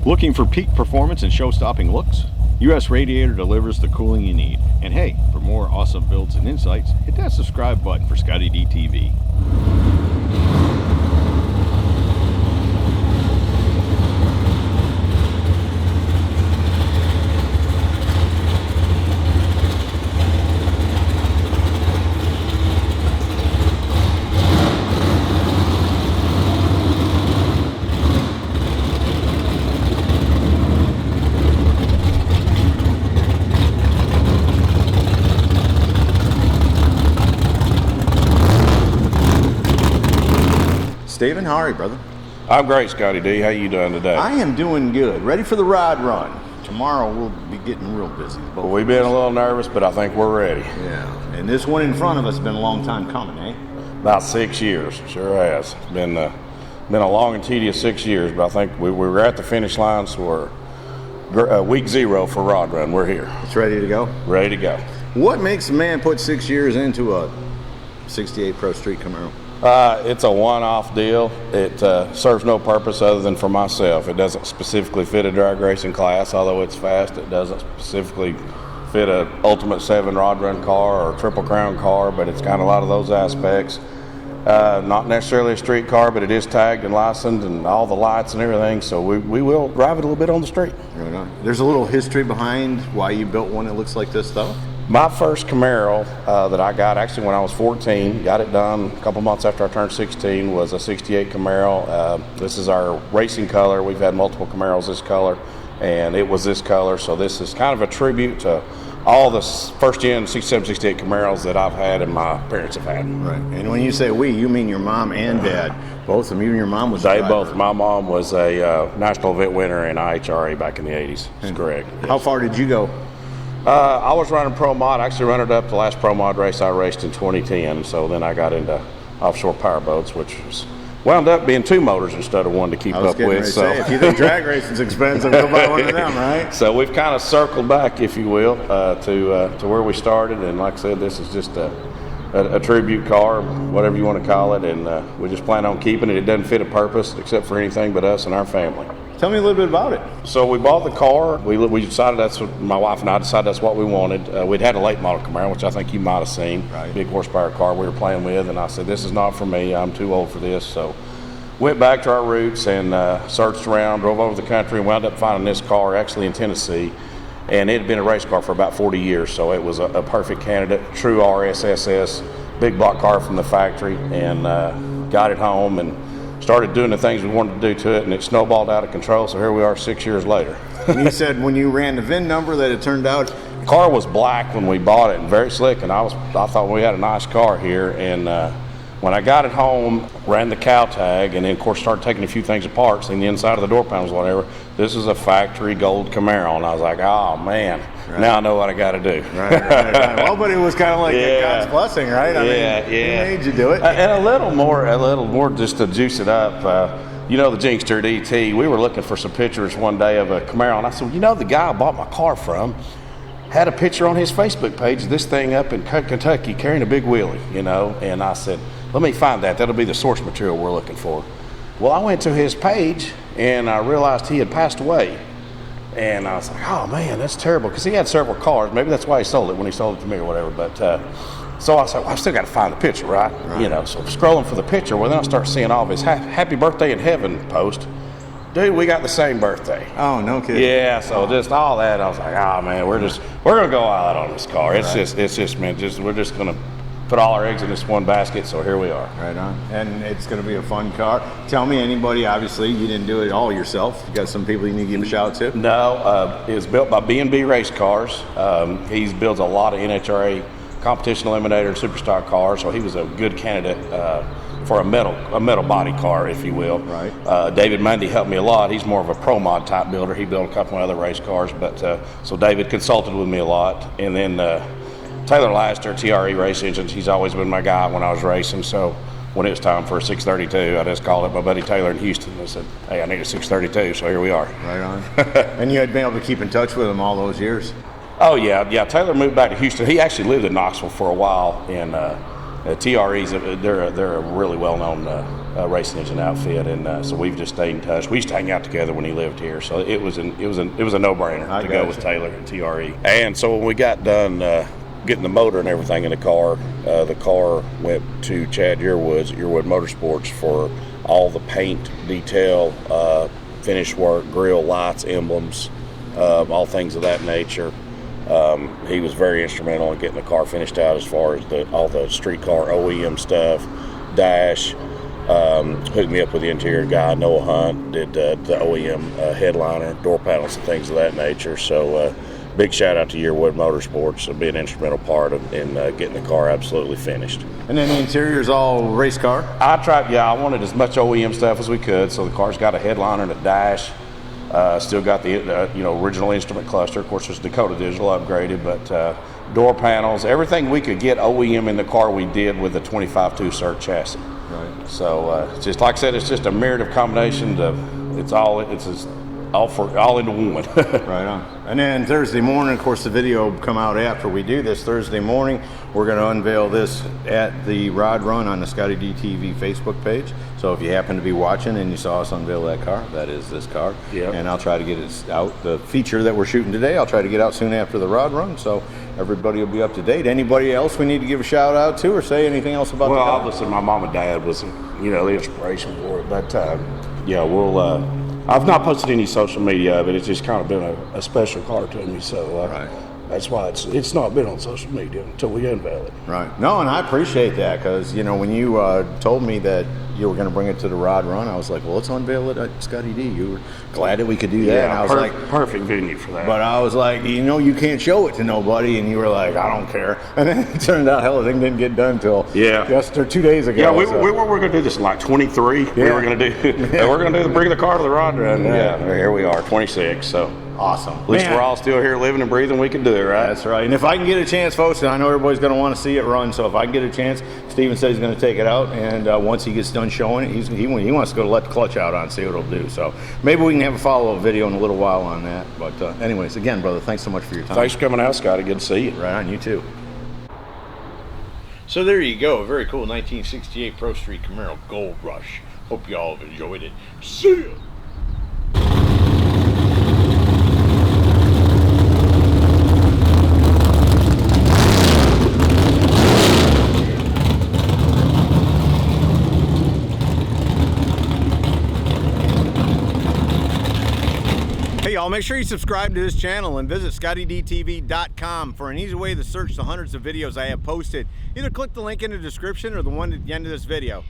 Looking for peak performance and show-stopping looks? US Radiator delivers the cooling you need. And hey, for more awesome builds and insights, hit that subscribe button for ScottieDTV. Stephen, how are you, brother? I'm great, Scotty D. How you doing today? I am doing good. Ready for the rod run. Tomorrow we'll be getting real busy. Well, we've been a little nervous, but I think we're ready. Yeah, and this one in front of us has been a long time coming, eh? About 6 years, sure has. It's been a long and tedious 6 years, but I think we were at the finish line, so we're week 0 for Rod Run. We're here. It's ready to go? Ready to go. What makes a man put 6 years into a 68 Pro Street Camaro? It's a one-off deal. It serves no purpose other than for myself. It doesn't specifically fit a drag racing class, although it's fast. It doesn't specifically fit a Ultimate 7 Rod Run car or Triple Crown car, but it's got a lot of those aspects. Not necessarily a street car, but it is tagged and licensed and all the lights and everything, so we will drive it a little bit on the street. Right on. There's a little history behind why you built one that looks like this, though? My first Camaro that I got actually when I was 14, got it done a couple months after I turned 16, was a 68 Camaro. This is our racing color. We've had multiple Camaros this color, and it was this color, so this is kind of a tribute to all the first gen 67, 68 Camaros that I've had and my parents have had. Right. And when you say we, you mean your mom and dad. Both of them, even your mom was They both. My mom was a national event winner in IHRA back in the 80s. That's correct. How Yes. far did you go? I was running Pro Mod. I actually ran it up the last Pro Mod race I raced in 2010. So then I got into offshore power boats, which wound up being 2 motors instead of 1 to keep up with. So if you think drag racing's expensive, go buy one of them, right? So we've kind of circled back, if you will, to where we started. And like I said, this is just a tribute car, whatever you want to call it. And we just plan on keeping it. It doesn't fit a purpose except for anything but us and our family. Tell me a little bit about it. So we bought the car. We decided that's what my wife and I decided that's what we wanted. We'd had a late model Camaro, which I think you might have seen. Right. Big horsepower car we were playing with, and I said, this is not for me. I'm too old for this. So went back to our roots and searched around, drove over the country, and wound up finding this car actually in Tennessee. And it had been a race car for about 40 years, so it was a perfect candidate, true RSSS, big block car from the factory, and got it home and started doing the things we wanted to do to it, and it snowballed out of control, so here we are 6 years later. And you said when you ran the VIN number that it turned out? The car was black when we bought it and very slick, and I thought we had a nice car here, and when I got it home, ran the cow tag, and then of course started taking a few things apart, seeing the inside of the door panels, whatever. This is a factory gold Camaro, and I was like, oh man, right. Now I know what I got to do. Right. Well, but it was kind of like God's blessing, right? I mean, He made you do it. And a little more just to juice it up. You know the Jinxter DT, we were looking for some pictures one day of a Camaro, and I said, you know the guy I bought my car from had a picture on his Facebook page of this thing up in Kentucky carrying a big wheelie, you know, and I said, let me find that. That'll be the source material we're looking for. Well, I went to his page and I realized he had passed away. And I was like, oh man, that's terrible. Because he had several cars. Maybe that's why he sold it when he sold it to me or whatever. But so I said, well, I still got to find the picture, right? You know, so scrolling for the picture. Well, then I start seeing all of his happy birthday in heaven post. Dude, we got the same birthday. Oh, no kidding. Yeah, so just all that, I was like, oh man, we're gonna go all out on this car. It's just man, we're just gonna put all our eggs in this one basket, so here we are. Right on. And it's going to be a fun car. Tell me, anybody, obviously, you didn't do it all yourself. You got some people you need to give a shout out to? No, it was built by B&B Race Cars. He builds a lot of NHRA competition eliminator and superstar cars, so he was a good candidate for a metal body car, if you will. Right. David Mundy helped me a lot. He's more of a pro mod type builder. He built a couple of other race cars, but so David consulted with me a lot. And then Taylor Laster, TRE Race Engines, he's always been my guy when I was racing. So when it was time for a 632, I just called up my buddy Taylor in Houston and said, hey, I need a 632, so here we are. Right on. And you had been able to keep in touch with him all those years? Oh, yeah. Taylor moved back to Houston. He actually lived in Knoxville for a while, and TREs, they're a really well-known racing engine outfit, and so we've just stayed in touch. We used to hang out together when he lived here, so it was a no-brainer to go with Taylor and TRE. And so when we got done getting the motor and everything in the car went to Chad Yearwood's at Yearwood Motorsports for all the paint, detail, finish work, grill, lights, emblems, all things of that nature. He was very instrumental in getting the car finished out as far as all the street car OEM stuff, dash, hooked me up with the interior guy, Noah Hunt, did the OEM headliner, door panels and things of that nature. So big shout out to Yearwood Motorsports for being an instrumental part in getting the car absolutely finished. And then the interior's all race car? I wanted as much OEM stuff as we could, so the car's got a headliner and a dash. Still got the original instrument cluster. Of course, there's Dakota Digital upgraded, but door panels, everything we could get OEM in the car we did with the 25.2 cert chassis. Right. So just like I said, it's just a myriad of combinations of all into one. Right on. And then Thursday morning, of course, the video will come out after we do this. Thursday morning, we're going to unveil this at the Rod Run on the ScottieDTV Facebook page. So if you happen to be watching and you saw us unveil that car, that is this car. Yep. And I'll try to get it out. The feature that we're shooting today, I'll try to get out soon after the Rod Run. So everybody will be up to date. Anybody else we need to give a shout out to or say anything else about the car? Well, obviously my mom and dad was, the inspiration for it. But we'll. I've not posted any social media of it. It's just kind of been a special car to me. So right. That's why it's not been on social media until we unveil it. Right. No, and I appreciate that because, when you told me that you were going to bring it to the Rod Run, I was like, well, let's unveil it at Scottie D. You were glad that we could do that. Yeah, and I was like, perfect venue for that. But I was like, you can't show it to nobody. And you were like, I don't care. And then it turned out, hell, the thing didn't get done until just 2 days ago. Yeah, we were going to do this in like 23. Yeah. We were going to do bring the car to the Rod Run. Yeah, here we are, 26. So. Awesome. At least we're all still here living and breathing. We can do it, right? That's right. And if I can get a chance, folks, and I know everybody's going to want to see it run, so if I can get a chance, Stephen said he's going to take it out, and once he gets done showing it, he wants to go let the clutch out on and see what it'll do. So maybe we can have a follow-up video in a little while on that. But anyways, again, brother, thanks so much for your time. Thanks for coming out, Scotty. Good to see you. Right on. You too. So there you go. A very cool 1968 Pro Street Camaro Gold Rush. Hope you all have enjoyed it. See ya! Hey y'all, make sure you subscribe to this channel and visit ScottieDTV.com for an easy way to search the hundreds of videos I have posted. Either click the link in the description or the one at the end of this video.